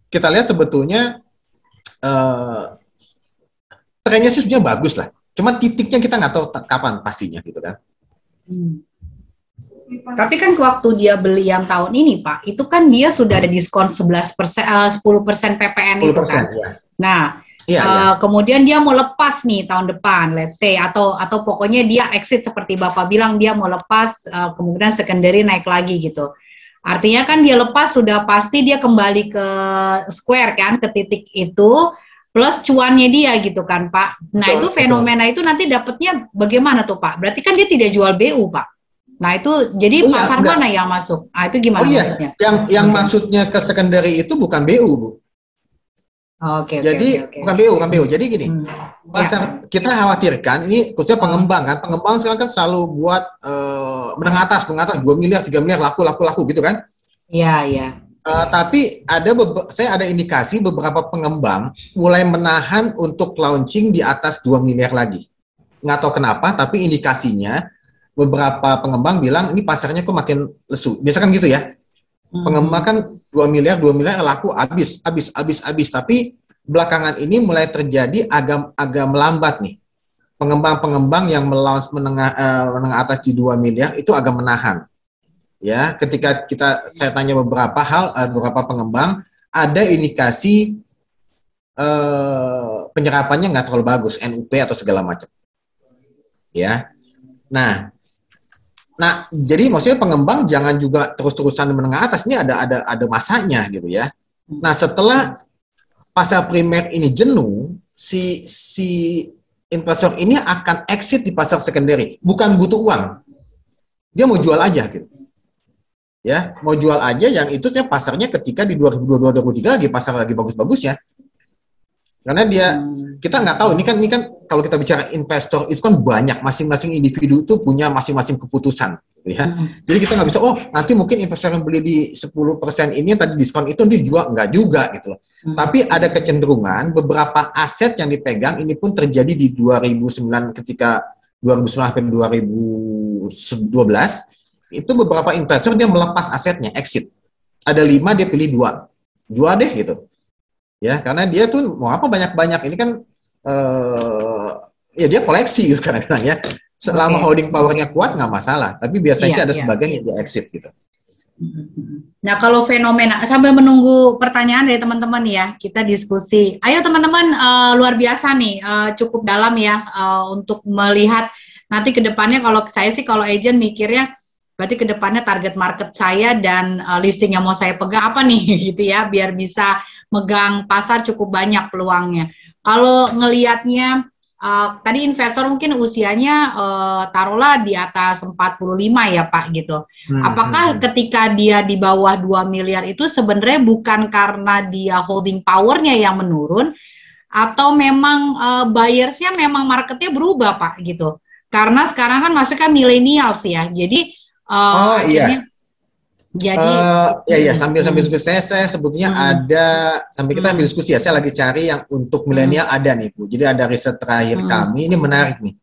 kita lihat sebetulnya trennya sih sebenarnya bagus lah. Cuma titiknya kita nggak tahu kapan pastinya gitu kan. Tapi kan waktu dia beli yang tahun ini Pak, itu kan dia sudah ada diskon 11%, 10% PPN 10%, itu kan. Ya. Nah, kemudian dia mau lepas nih tahun depan, let's say, atau pokoknya dia exit seperti Bapak bilang dia mau lepas, kemudian secondary naik lagi gitu. Artinya kan dia lepas sudah pasti dia kembali ke square kan, ke titik itu, plus cuannya dia gitu kan Pak. Nah betul, itu fenomena betul. Itu nanti dapatnya bagaimana tuh Pak? Berarti kan dia tidak jual BU Pak. Nah itu jadi pasar mana yang masuk? Ah itu gimana maksudnya? Yang maksudnya ke secondary itu bukan BU Bu. Jadi bukan BU. Jadi gini, pasar kita khawatirkan ini khususnya pengembang kan. Pengembang sekarang kan selalu buat menengah atas 2 miliar, 3 miliar laku gitu kan? Iya. Tapi saya ada indikasi beberapa pengembang mulai menahan untuk launching di atas 2 miliar lagi. Nggak tahu kenapa, tapi indikasinya beberapa pengembang bilang ini pasarnya kok makin lesu. Biasa kan gitu ya. Pengembang kan 2 miliar laku habis. Tapi belakangan ini mulai terjadi agak melambat nih. Pengembang-pengembang yang melaunch menengah atas di 2 miliar itu agak menahan. Ya, ketika saya tanya beberapa pengembang, ada indikasi penyerapannya nggak terlalu bagus, NUP atau segala macam. Ya. Nah, jadi maksudnya pengembang jangan juga terus-terusan di menengah atas, ini ada masanya gitu ya. Nah, setelah pasar primer ini jenuh, si investor ini akan exit di pasar secondary, bukan butuh uang. Dia mau jual aja gitu. Ya, mau jual aja yang itu pasarnya ketika di 2022-2023 lagi pasar lagi bagus-bagusnya. Karena kita nggak tahu, ini kan kalau kita bicara investor itu kan banyak, masing-masing individu itu punya masing-masing keputusan, ya. Jadi kita nggak bisa, nanti mungkin investor yang beli di 10% ini tadi diskon itu nanti jual, nggak juga gitu loh. Tapi ada kecenderungan beberapa aset yang dipegang ini pun terjadi di 2009 ketika 2009 sampai 2012 itu beberapa investor dia melepas asetnya, exit. Ada 5 dia pilih 2, jual deh gitu. Ya, karena dia tuh mau apa banyak-banyak. Ini kan ya dia koleksi gitu kadang-kadang ya. Selama holding powernya kuat nggak masalah. Tapi biasanya ada sebagian yang dia exit gitu. Nah kalau fenomena, sambil menunggu pertanyaan dari teman-teman ya, kita diskusi. Ayo teman-teman, luar biasa nih, cukup dalam ya untuk melihat nanti ke depannya. Kalau saya sih kalau agent mikirnya, berarti ke depannya target market saya dan listing yang mau saya pegang apa nih gitu ya, biar bisa megang pasar cukup banyak peluangnya. Kalau ngelihatnya tadi investor mungkin usianya taruhlah di atas 45 ya Pak gitu. Apakah ketika dia di bawah 2 miliar itu sebenarnya bukan karena dia holding powernya yang menurun, atau memang buyersnya memang marketnya berubah Pak gitu. Karena sekarang kan masuknya millennials ya. Jadi iya. Jadi sambil diskusi saya sebetulnya ada sambil kita ambil diskusi ya, saya lagi cari yang untuk milenial ada nih Bu. Jadi ada riset terakhir kami, ini menarik nih.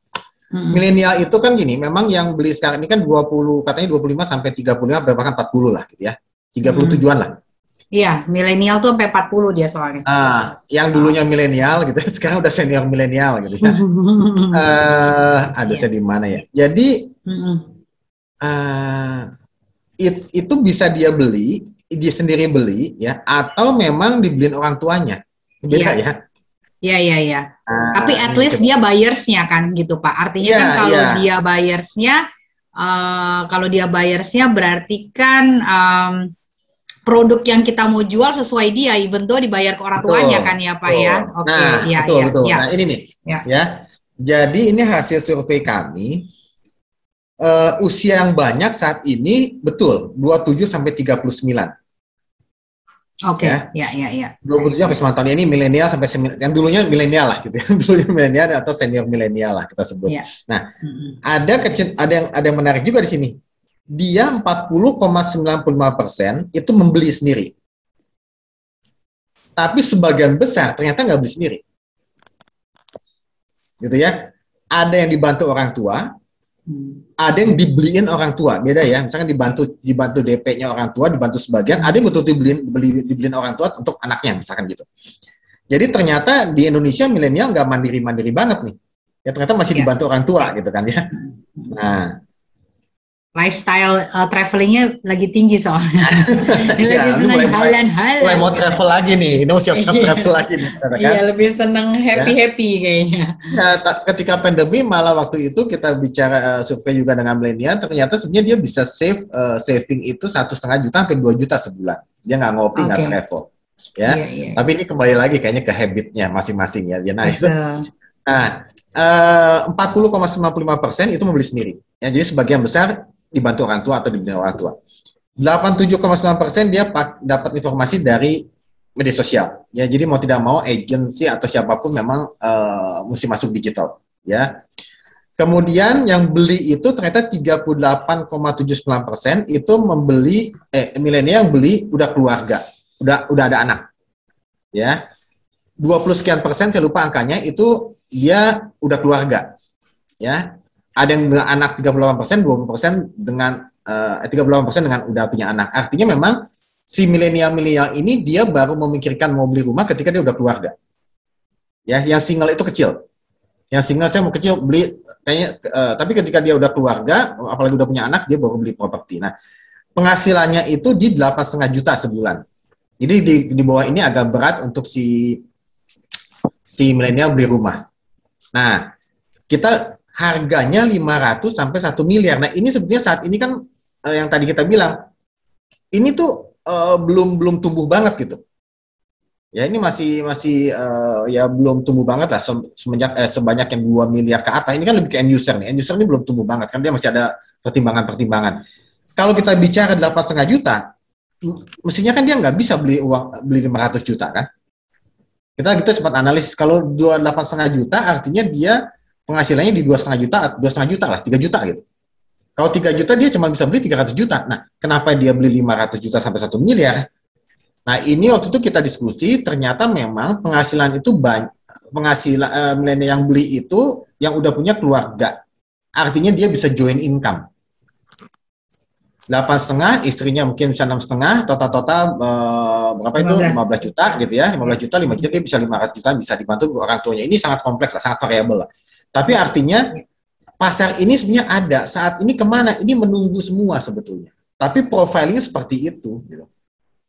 Milenial itu kan gini, memang yang beli sekarang ini kan 20, katanya 25 sampai 35, bahkan 40 lah gitu ya. 37-an lah. Iya, milenial tuh sampai 40 dia soalnya. Yang dulunya milenial gitu, sekarang udah senior milenial gitu ya. Saya di mana ya? Jadi itu bisa dia sendiri beli ya, atau memang dibeliin orang tuanya, beda ya. Iya. Tapi at least dia buyersnya kan gitu Pak. Artinya kan kalau dia buyersnya berarti kan produk yang kita mau jual sesuai dia, even though dibayar ke orang tuanya kan ya Pak ya. Betul. Nah ini nih ya. Jadi ini hasil survei kami. Usia yang banyak saat ini betul 27 sampai 39. Oke. Ya. 27 sampai 9 tahun ini milenial sampai yang dulunya milenial lah gitu. Dulunya milenial atau senior milenial lah kita sebut. Nah, ada yang menarik juga di sini. Dia 40,95% itu membeli sendiri. Tapi sebagian besar ternyata nggak beli sendiri. Gitu ya. Ada yang dibantu orang tua, Ada yang dibeliin orang tua, beda ya. Misalkan dibantu DP-nya orang tua, dibantu sebagian. Ada yang betul dibeliin orang tua untuk anaknya, misalkan gitu. Jadi ternyata di Indonesia milenial nggak mandiri banget nih. Ya ternyata masih dibantu orang tua gitu kan ya. Nah, lifestyle travelingnya lagi tinggi soalnya. Lagi senang halan-halan. Mulai mau travel lagi nih, ini mau siap-siap travel lagi nih. Kan? Iya, lebih senang happy-happy kayaknya. Nah, ketika pandemi malah waktu itu kita bicara survei juga dengan milenial, ternyata sebenarnya dia bisa saving itu 1,5 juta sampai 2 juta sebulan. Dia nggak ngopi, nggak travel. Ya, tapi ini kembali lagi kayaknya ke habitnya masing-masing ya. Nah, itu. Nah, 40,95% itu membeli sendiri. Ya, jadi sebagian besar dibantu orang tua atau dibeli orang tua. 87,9% dia dapat informasi dari media sosial. Ya, jadi mau tidak mau agensi atau siapapun memang mesti masuk digital. Ya. Kemudian yang beli itu ternyata 38,79% itu membeli milenial yang beli udah keluarga, udah ada anak. Ya. 20 sekian persen saya lupa angkanya itu dia udah keluarga. Ya. Ada yang dengan anak 38%, 20% dengan 38% dengan udah punya anak. Artinya memang si milenial ini dia baru memikirkan mau beli rumah ketika dia udah keluarga. Ya, yang single itu kecil. Yang single saya mau kecil beli kayaknya, tapi ketika dia udah keluarga, apalagi udah punya anak, dia baru beli properti. Nah, penghasilannya itu di 8,5 juta sebulan. Jadi di bawah ini agak berat untuk si milenial beli rumah. Nah, kita harganya 500 sampai 1 miliar. Nah, ini sebenarnya saat ini kan yang tadi kita bilang, ini tuh belum tumbuh banget gitu. Ya, ini masih ya belum tumbuh banget lah sebanyak yang 2 miliar ke atas. Ini kan lebih ke end user nih. End user ini belum tumbuh banget kan dia masih ada pertimbangan-pertimbangan. Kalau kita bicara 8,5 juta, mestinya kan dia nggak bisa beli 500 juta kan. Kita cepat analisis, kalau 8,5 juta artinya dia penghasilannya di 2,5 juta lah, 3 juta gitu. Kalau 3 juta dia cuma bisa beli 300 juta. Nah, kenapa dia beli 500 juta sampai 1 miliar? Nah, ini waktu itu kita diskusi, ternyata memang penghasilan itu banyak, penghasilan milenial yang beli itu yang udah punya keluarga. Artinya dia bisa join income. 8,5, istrinya mungkin bisa 6,5, total berapa itu? 15 juta gitu ya, 15 juta, 5 juta, dia bisa 500 juta, bisa dibantu orang tuanya. Ini sangat kompleks lah, sangat variabel lah. Tapi artinya pasar ini sebenarnya ada. Saat ini kemana? Ini menunggu semua sebetulnya. Tapi profilnya seperti itu, gitu.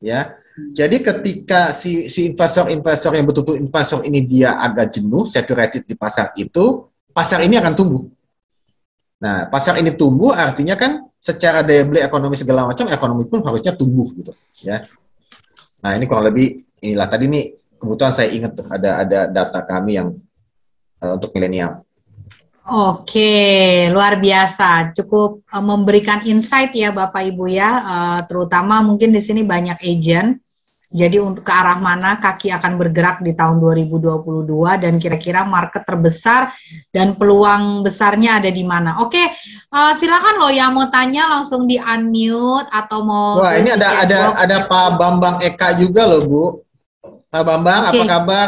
Ya. Jadi ketika si investor yang betul-betul investor ini dia agak jenuh, saturated di pasar itu, pasar ini akan tumbuh. Nah, pasar ini tumbuh artinya kan secara daya beli ekonomi segala macam, ekonomi pun harusnya tumbuh gitu. Ya. Nah, ini kurang lebih inilah tadi nih kebetulan saya ingat tuh ada data kami yang untuk milenial. Oke, luar biasa. Cukup memberikan insight ya Bapak Ibu ya, terutama mungkin di sini banyak agent. Jadi untuk ke arah mana kaki akan bergerak di tahun 2022 dan kira-kira market terbesar dan peluang besarnya ada di mana. Oke, silakan loh yang mau tanya langsung di unmute atau mau. Wah, ini ada Pak Bambang Eka juga loh, Bu. Pak Bambang, apa kabar?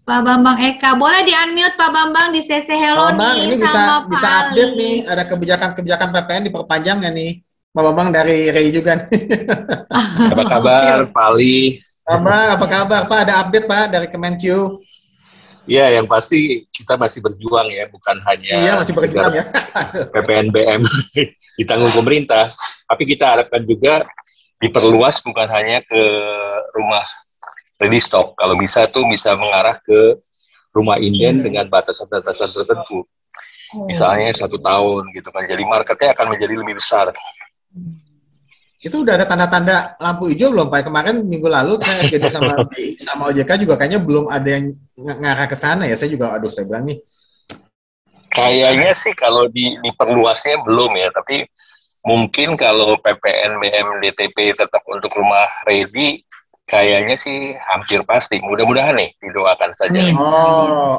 Pak Bambang Eka, boleh di-unmute Pak Bambang di CC Hello Bambang, nih ini sama bisa update nih, ada kebijakan PPN diperpanjang ya nih. Pak Bambang dari Ray juga nih. Apa kabar Pak Ali? Bambang, apa kabar Pak? Ada update Pak dari Kemenkyu? Iya, yang pasti kita masih berjuang ya, bukan hanya masih berjuang ya. PPNBM ditanggung pemerintah, tapi kita harapkan juga diperluas bukan hanya ke rumah ready stock. Kalau bisa tuh bisa mengarah ke rumah inden dengan batasan-batasan tertentu. Misalnya 1 tahun gitu kan. Jadi marketnya akan menjadi lebih besar. Itu udah ada tanda-tanda lampu hijau belum Pak? Kemarin minggu lalu saya kerja sama OJK juga kayaknya belum ada yang ngarah ke sana ya. Saya juga saya bilang nih. Kayaknya sih kalau diperluasnya belum ya, tapi mungkin kalau PPNBM DTP tetap untuk rumah ready, kayaknya sih hampir pasti. Mudah-mudahan nih, didoakan saja.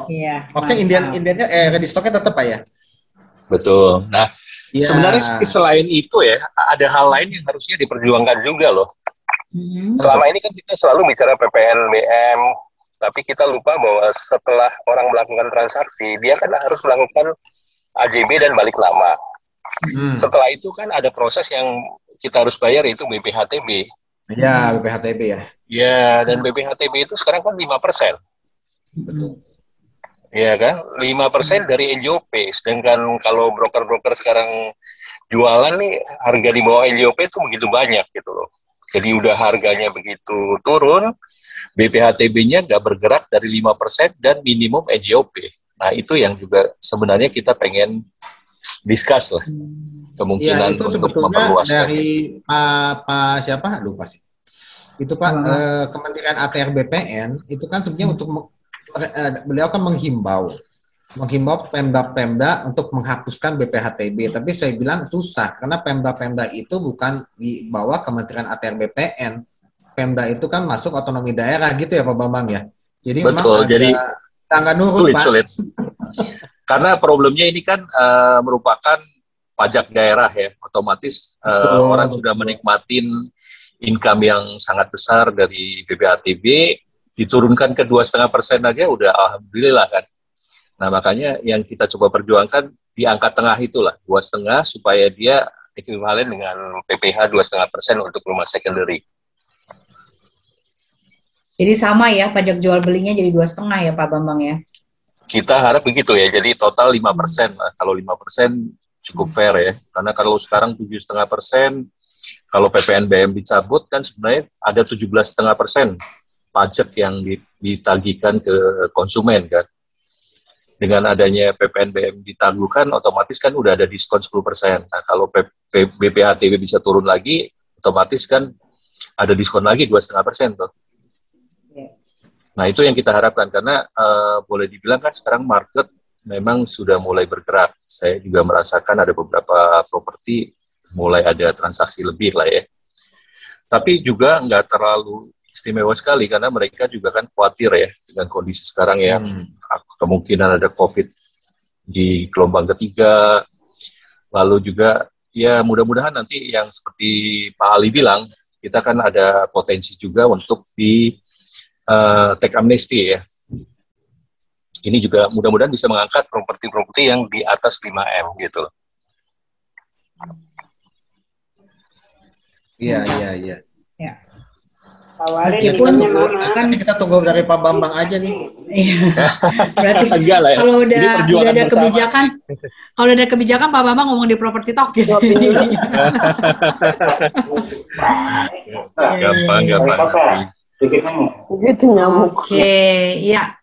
Iya. Maksudnya Indiannya ready stocknya tetap Pak ya? Betul. Nah, sebenarnya selain itu ya, ada hal lain yang harusnya diperjuangkan juga loh. Selama ini kan kita selalu bicara PPNBM, tapi kita lupa bahwa setelah orang melakukan transaksi, dia kan harus melakukan AJB dan balik lama. Setelah itu kan ada proses yang kita harus bayar, yaitu BPHTB. Ya, BPHTB ya. Ya, dan BPHTB itu sekarang kan 5%. Betul. Ya kan, 5% dari NJOP. Sedangkan kalau broker-broker sekarang jualan nih, harga di bawah NJOP itu begitu banyak gitu loh. Jadi udah harganya begitu turun, BPHTB-nya nggak bergerak dari 5% dan minimum NJOP. Nah, itu yang juga sebenarnya kita pengen discuss lah. Kemungkinan Ya, itu untuk sebetulnya memperluas dari Pak siapa? Lupa sih. Itu Pak Kementerian ATR BPN itu kan sebenarnya untuk beliau kan menghimbau Pemda-Pemda untuk menghapuskan BPHTB. Tapi saya bilang susah karena Pemda-Pemda itu bukan di bawah Kementerian ATR BPN. Pemda itu kan masuk otonomi daerah gitu ya Pak Bambang ya. Jadi betul, memang jadi nggak nurut Pak. Sulit. Karena problemnya ini kan merupakan pajak daerah ya, otomatis orang sudah menikmatin income yang sangat besar dari BPHTB, diturunkan ke 2,5% aja udah alhamdulillah kan. Nah makanya yang kita coba perjuangkan di angka tengah itulah, 2,5 supaya dia ekuivalen dengan PPh 2,5% untuk rumah secondary. Jadi sama ya, pajak jual belinya jadi 2,5 ya Pak Bambang ya? Kita harap begitu ya, jadi total 5%. Nah, kalau 5% cukup fair ya, karena kalau sekarang 7,5%, kalau PPNBM dicabut kan sebenarnya ada 17,5% pajak yang ditagihkan ke konsumen kan. Dengan adanya PPNBM ditangguhkan, otomatis kan udah ada diskon 10%. Nah, kalau BPHTB bisa turun lagi, otomatis kan ada diskon lagi 2,5% tuh. Nah, itu yang kita harapkan, karena boleh dibilang kan sekarang market memang sudah mulai bergerak. Saya juga merasakan ada beberapa properti mulai ada transaksi lebih lah ya. Tapi juga nggak terlalu istimewa sekali, karena mereka juga kan khawatir ya dengan kondisi sekarang yang kemungkinan ada COVID di gelombang ketiga. Lalu juga ya mudah-mudahan nanti yang seperti Pak Ali bilang, kita kan ada potensi juga untuk di tech amnesty ya. Ini juga mudah-mudahan bisa mengangkat properti-properti yang di atas 5M gitu. Iya. Ya. Meskipun kan kita tunggu dari Pak Bambang aja nih. Iya. Berarti ya. Kalau udah ada kebijakan, kalau ada kebijakan Pak Bambang ngomong di properti talk gitu. Gampang. Begitu nyamuk. Oke, ya.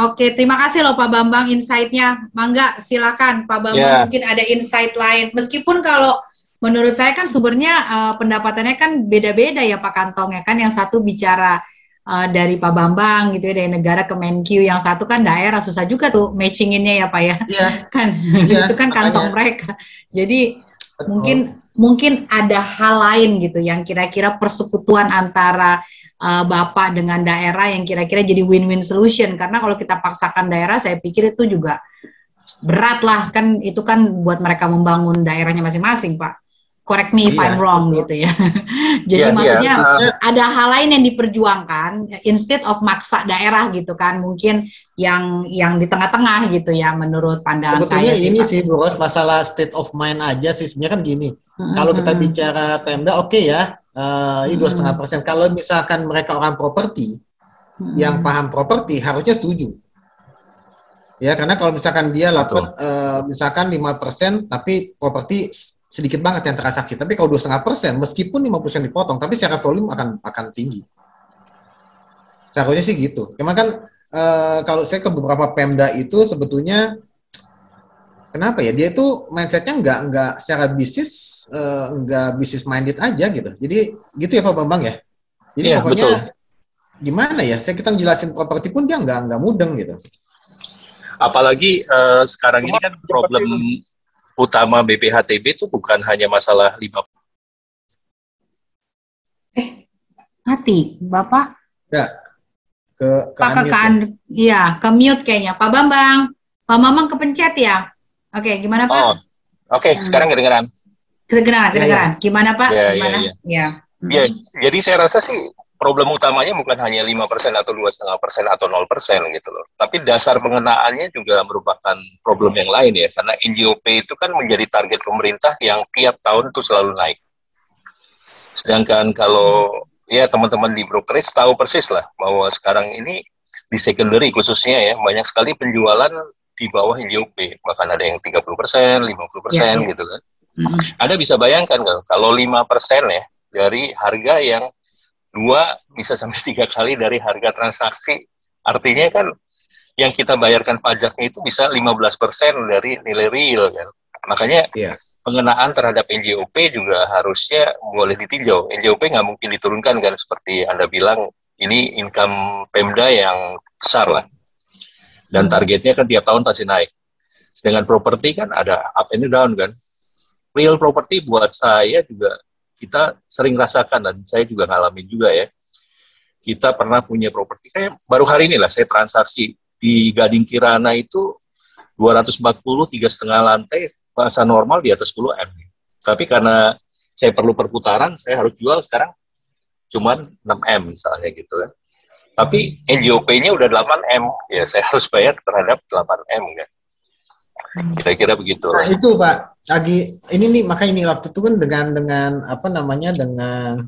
Oke, terima kasih loh Pak Bambang insight-nya. Mangga, silakan Pak Bambang mungkin ada insight lain. Meskipun kalau menurut saya kan sumbernya pendapatannya kan beda-beda ya Pak Kantongnya kan. Yang satu bicara dari Pak Bambang gitu ya, dari negara ke Menkyu, yang satu kan daerah, susah juga tuh matchinginnya ya Pak ya. Iya. Kan itu kan kantong mereka. Jadi mungkin ada hal lain gitu yang kira-kira persekutuan antara Bapak dengan daerah yang kira-kira jadi win-win solution. Karena kalau kita paksakan daerah, saya pikir itu juga berat lah kan, itu kan buat mereka membangun daerahnya masing-masing Pak. Correct me if I'm wrong gitu ya. Jadi maksudnya ada hal lain yang diperjuangkan instead of maksa daerah gitu kan, mungkin yang di tengah-tengah gitu ya menurut pandangan sebetulnya saya. Sebetulnya ini sih Bu Ros, masalah state of mind aja sih sebenarnya kan gini. Kalau kita bicara Pemda oke ya, ini 2,5%. Kalau misalkan mereka orang properti yang paham properti harusnya setuju. Ya, karena kalau misalkan dia dapat misalkan 5% tapi properti sedikit banget yang transaksi. Tapi kalau 2,5%, meskipun 5% dipotong, tapi secara volume akan tinggi. Seharusnya sih gitu. Cuma kan kalau saya ke beberapa Pemda itu sebetulnya kenapa ya, dia itu mindsetnya nggak secara bisnis, nggak bisnis minded aja gitu. Jadi gitu ya Pak Bambang ya. Jadi pokoknya betul. Gimana ya, kita ngejelasin properti pun dia nggak mudeng gitu. Apalagi sekarang ini kan problem utama BPHTB itu bukan hanya masalah 5. Mati, Bapak? Ya, ke mute kayaknya. Pak Bambang kepencet ya? Oke, gimana Pak? Oke, sekarang kedengeran. Kedengeran. Gimana Pak? Ya, jadi saya rasa sih problem utamanya bukan hanya 5% atau 2,5% atau 0% gitu loh. Tapi dasar pengenaannya juga merupakan problem yang lain ya, karena NJOP itu kan menjadi target pemerintah yang tiap tahun itu selalu naik. Sedangkan kalau ya teman-teman di brokerage tahu persis lah bahwa sekarang ini di secondary khususnya ya banyak sekali penjualan di bawah NJOP, bahkan ada yang 30%, 50% gitu kan. Anda bisa bayangkan kan, kalau 5% ya dari harga yang 2 bisa sampai 3 kali dari harga transaksi, artinya kan yang kita bayarkan pajaknya itu bisa 15% dari nilai real kan. Makanya pengenaan terhadap NJOP juga harusnya boleh ditinjau. NJOP nggak mungkin diturunkan kan, seperti Anda bilang, ini income Pemda yang besar lah. Dan targetnya kan tiap tahun pasti naik. Sedangkan properti kan ada up and down kan. Real property buat saya juga kita sering rasakan, dan saya juga ngalamin juga ya. Kita pernah punya properti, kayak baru hari ini lah saya transaksi di Gading Kirana itu 240, 3,5 lantai, masa normal di atas 10 M. Tapi karena saya perlu perputaran, saya harus jual sekarang cuman 6 M misalnya gitu kan. Tapi NJOP-nya udah 8 M, ya saya harus bayar terhadap 8 M kan. Kira-kira begitu. Nah itu Pak, lagi ini nih, makanya ini waktu itu kan dengan apa namanya, dengan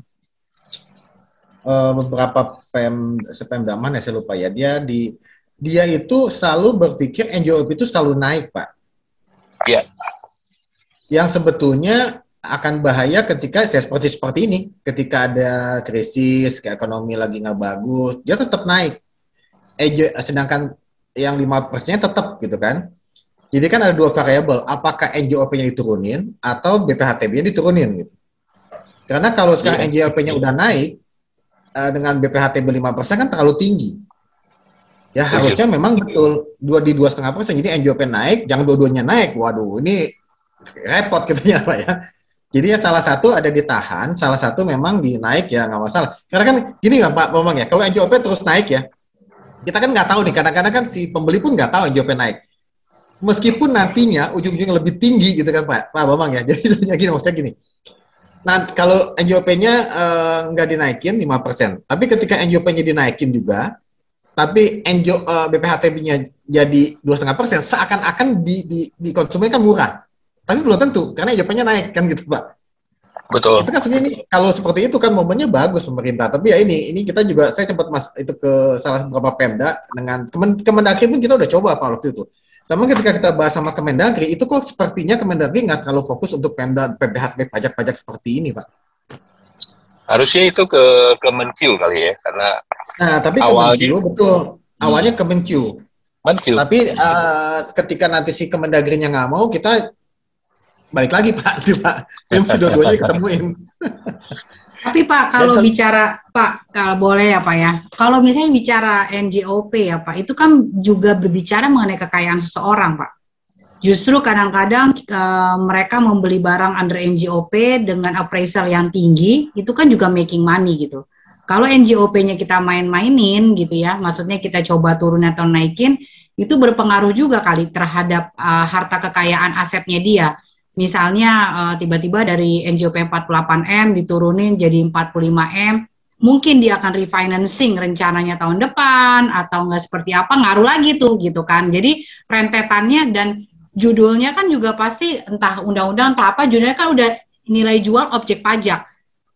beberapa Pemda mana saya lupa ya, dia itu selalu berpikir NJOP itu selalu naik Pak. Iya. Yang sebetulnya akan bahaya ketika seperti ini, ketika ada krisis, kayak ekonomi lagi nggak bagus, dia tetap naik. Sedangkan yang 5%-nya tetap gitu kan. Jadi kan ada 2 variabel, apakah NJOP-nya diturunin atau BPHTB-nya diturunin gitu. Karena kalau sekarang NJOP-nya udah naik, dengan BPHTB 5% kan terlalu tinggi. Ya harusnya memang betul 2,5%, jadi NJOP naik, jangan dua-duanya naik. Waduh, ini repot gitu ya Pak ya. Jadi ya salah satu ada ditahan, salah satu memang dinaik ya nggak masalah. Karena kan gini nggak Pak Bambang ya, kalau NJOP terus naik ya, kita kan nggak tahu nih, kadang-kadang kan si pembeli pun nggak tahu NJOP naik. Meskipun nantinya ujung-ujungnya lebih tinggi gitu kan Pak Bambang ya. Jadi gini, maksudnya gini. Nah kalau NJOP-nya nggak dinaikin 5%, tapi ketika NJOP-nya dinaikin juga, tapi BPHTB-nya jadi 2,5%, seakan-akan di konsumen kan murah. Tapi belum tentu, karena NJOP-nya naik kan gitu Pak. Betul. Itu kan sebenarnya kalau seperti itu kan momennya bagus pemerintah. Tapi ya ini kita juga, saya sempat itu ke salah beberapa Pemda dengan Kemendagri pun kita udah coba Pak waktu itu. Sama ketika kita bahas sama Kemendagri, itu kok sepertinya Kemendagri nggak terlalu fokus untuk Pemda PPHTB pajak-pajak seperti ini Pak. Harusnya itu ke Kemenkyu kali ya, karena nah tapi Kemenkyu betul, awalnya Kemenkyu. Tapi ketika nanti si Kemendagri-nya nggak mau, kita balik lagi Pak, tim dua-duanya ketemuin. Tapi Pak, kalau bicara Pak, kalau boleh ya Pak ya, kalau misalnya bicara NJOP ya Pak, itu kan juga berbicara mengenai kekayaan seseorang Pak. Justru kadang-kadang mereka membeli barang under NJOP dengan appraisal yang tinggi, itu kan juga making money gitu. Kalau NJOP-nya kita main-mainin gitu ya, maksudnya kita coba turun atau naikin, itu berpengaruh juga kali terhadap harta kekayaan asetnya dia. Misalnya tiba-tiba dari NJOP 48M diturunin jadi 45M, mungkin dia akan refinancing rencananya tahun depan atau enggak seperti apa, ngaruh lagi tuh gitu kan. Jadi rentetannya dan judulnya kan juga pasti entah undang-undang entah apa, judulnya kan udah nilai jual objek pajak.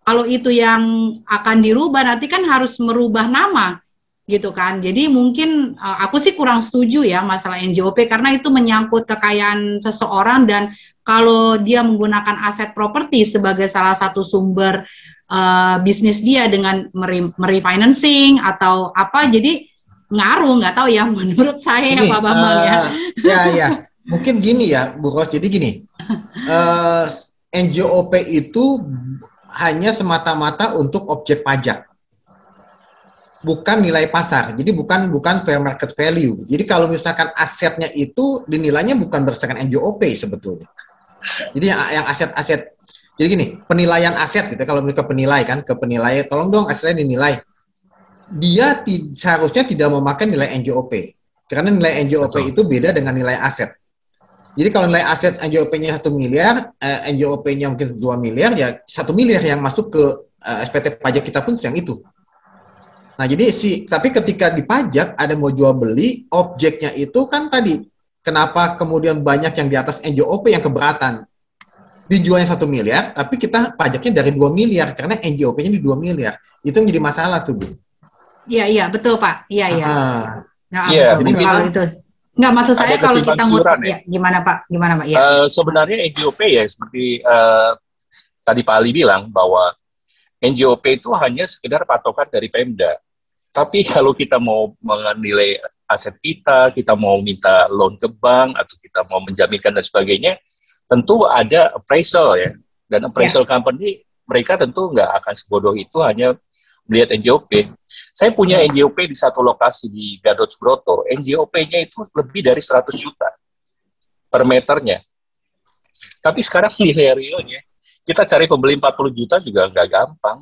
Kalau itu yang akan dirubah nanti kan harus merubah nama gitu kan. Jadi mungkin aku sih kurang setuju ya masalah NJOP karena itu menyangkut kekayaan seseorang, dan kalau dia menggunakan aset properti sebagai salah satu sumber bisnis dia dengan merefinancing atau apa, jadi ngaruh, nggak tahu ya menurut saya ini, Pak Bambang ya. Ya, mungkin gini ya Bu Ros, jadi gini, NJOP itu hanya semata-mata untuk objek pajak, bukan nilai pasar. Jadi bukan fair market value. Jadi kalau misalkan asetnya itu dinilainya bukan berdasarkan NJOP sebetulnya. Jadi yang aset-aset, jadi gini, penilaian aset gitu, kalau mereka penilai kan, ke penilai, tolong dong asetnya dinilai. Dia seharusnya tidak memakai nilai NJOP, karena nilai NJOP itu beda dengan nilai aset. Jadi kalau nilai aset NJOP-nya 1 miliar, NJOP-nya mungkin 2 miliar, ya 1 miliar yang masuk ke SPT pajak kita pun yang itu. Nah, jadi tapi ketika dipajak ada mau jual beli, objeknya itu kan tadi, kenapa kemudian banyak yang di atas NJOP yang keberatan? Dijualnya 1 miliar, tapi kita pajaknya dari 2 miliar, karena NJOP-nya di 2 miliar. Itu yang jadi masalah tuh, Bu. Iya, betul, Pak. Iya. Nah, Iya, betul kalau itu. Nggak, maksud saya kalau kita ya, gimana Pak? Ya. Sebenarnya NJOP ya, seperti tadi Pak Ali bilang, bahwa NJOP itu hanya sekedar patokan dari Pemda. Tapi kalau kita mau menilai aset kita mau minta loan ke bank, atau kita mau menjaminkan dan sebagainya, tentu ada appraisal ya. Dan appraisal company, mereka tentu nggak akan sebodoh itu hanya melihat NJOP. Saya punya NJOP di satu lokasi di Gadot Subroto. NJOP-nya itu lebih dari 100 juta per meternya. Tapi sekarang nilai realnya, kita cari pembeli 40 juta juga nggak gampang.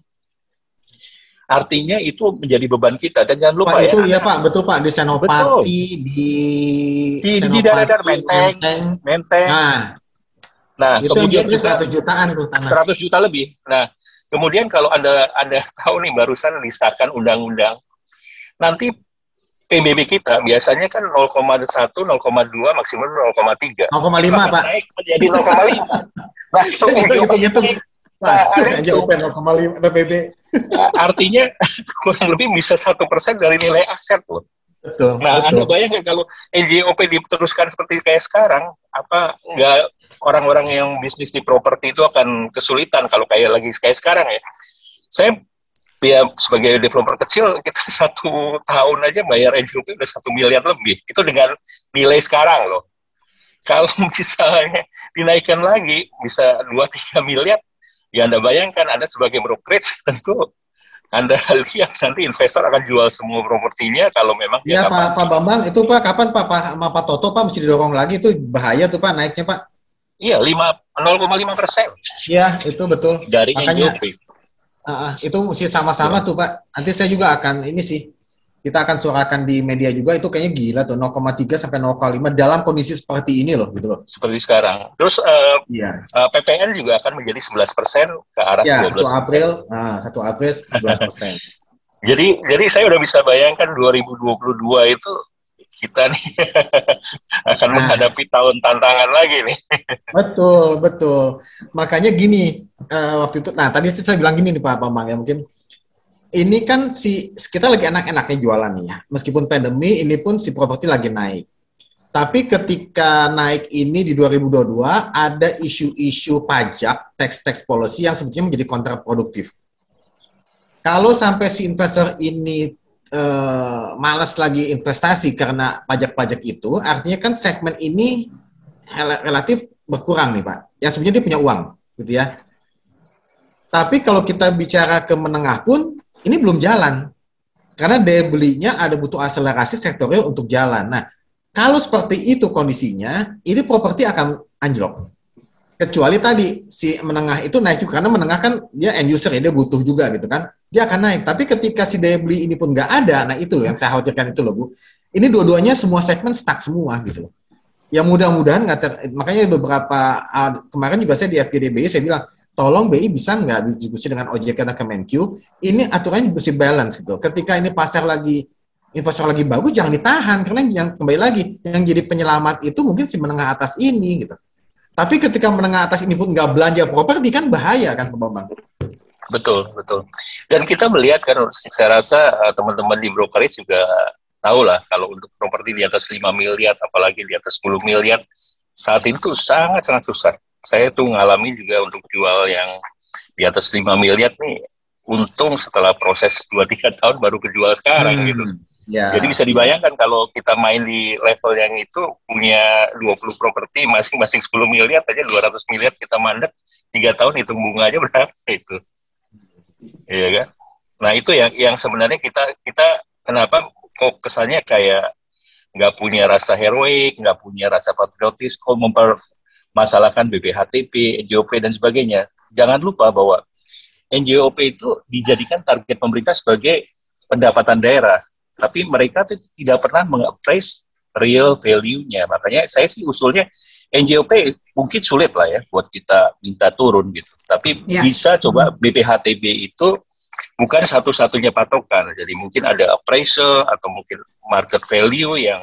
Artinya itu menjadi beban kita. Dan jangan lupa Pak, itu ya Pak, betul Pak, di Senopati, di daerah Menteng. Nah, itu kemudian juga 100 jutaan tuh tanah. 100 juta lebih. Nah, kemudian kalau Anda tahu nih, barusan disahkan undang-undang, nanti PBB kita biasanya kan 0,1, 0,2, maksimum 0,3. 0,5 Pak. Naik menjadi 0,5. Nah, itu hitung-hitung. Pak, NJOP 0,5 PBB. Artinya kurang lebih bisa 1% dari nilai aset loh. Betul. Nah, Anda bayangkan kalau NJOP diteruskan seperti kayak sekarang, apa nggak orang-orang yang bisnis di properti itu akan kesulitan kalau kayak sekarang ya. Saya ya sebagai developer kecil, kita 1 tahun aja bayar NJOP udah 1 miliar lebih. Itu dengan nilai sekarang loh. Kalau misalnya dinaikkan lagi bisa 2-3 miliar, ya Anda bayangkan Anda sebagai brokerage tentu Anda lihat nanti investor akan jual semua propertinya kalau memang ya Pak Bambang, itu Pak kapan sama Pak Toto Pak mesti didorong lagi, itu bahaya tuh Pak naiknya Pak. Iya, 0,5%. Iya, itu betul. Dari makanya NJOP. Itu mesti sama-sama tuh Pak. Nanti saya juga akan kita akan suarakan di media juga, itu kayaknya gila tuh 0,3 sampai 0,5 dalam kondisi seperti ini loh gitu loh. Seperti sekarang. Terus PPN juga akan menjadi 11% ke arah 12%. 1 April 11%. Jadi saya udah bisa bayangkan 2022 itu kita nih akan menghadapi tahun tantangan lagi nih. Betul. Makanya gini, waktu itu, tadi saya bilang gini nih Pak Bambang ya, mungkin ini kan kita lagi enak-enaknya jualan nih ya. Meskipun pandemi, ini pun si properti lagi naik. Tapi ketika naik ini di 2022, ada isu-isu pajak, tax policy yang sebetulnya menjadi kontraproduktif. Kalau sampai si investor ini malas lagi investasi karena pajak-pajak itu, artinya kan segmen ini relatif berkurang nih Pak. Yang sebenarnya dia punya uang, gitu ya. Tapi kalau kita bicara ke menengah pun, ini belum jalan. Karena daya belinya ada butuh akselerasi sektorial untuk jalan. Nah, kalau seperti itu kondisinya, ini properti akan anjlok. Kecuali tadi, si menengah itu naik juga. Karena menengah kan dia end user ya, dia butuh juga gitu kan. Dia akan naik. Tapi ketika si daya beli ini pun nggak ada, nah itu loh yang saya khawatirkan itu loh Bu. Ini dua-duanya semua segmen stuck semua gitu loh. Yang mudah-mudahan, makanya beberapa, kemarin juga saya di FGDBI, saya bilang, tolong BI bisa nggak diskusi dengan OJK dan Kemenkyu, ini aturannya mesti balance gitu. Ketika ini pasar lagi, investor lagi bagus, jangan ditahan, karena yang kembali lagi, yang jadi penyelamat itu mungkin si menengah atas ini gitu. Tapi ketika menengah atas ini pun nggak belanja properti kan bahaya kan Pak Bambang? Betul. Dan kita melihat kan, saya rasa teman-teman di brokerage juga tahu lah, kalau untuk properti di atas 5 miliar, apalagi di atas 10 miliar, saat itu sangat-sangat susah. Saya tuh ngalamin juga untuk jual yang di atas 5 miliar nih, untung setelah proses 2-3 tahun baru kejual sekarang gitu. Yeah. Jadi bisa dibayangkan kalau kita main di level yang itu, punya 20 properti, masing-masing 10 miliar, aja 200 miliar kita mandek, 3 tahun hitung bunga aja berapa itu. Iya kan? Nah itu yang sebenarnya kita kenapa kok kesannya kayak nggak punya rasa heroik, nggak punya rasa patriotis, kok masalahkan BPHTP, NJOP, dan sebagainya. Jangan lupa bahwa NJOP itu dijadikan target pemerintah sebagai pendapatan daerah. Tapi mereka tuh tidak pernah meng-appraise real value-nya. Makanya saya sih usulnya NJOP mungkin sulit lah ya buat kita minta turun gitu. Tapi bisa coba BPHTB itu bukan satu-satunya patokan. Jadi mungkin ada appraisal atau mungkin market value yang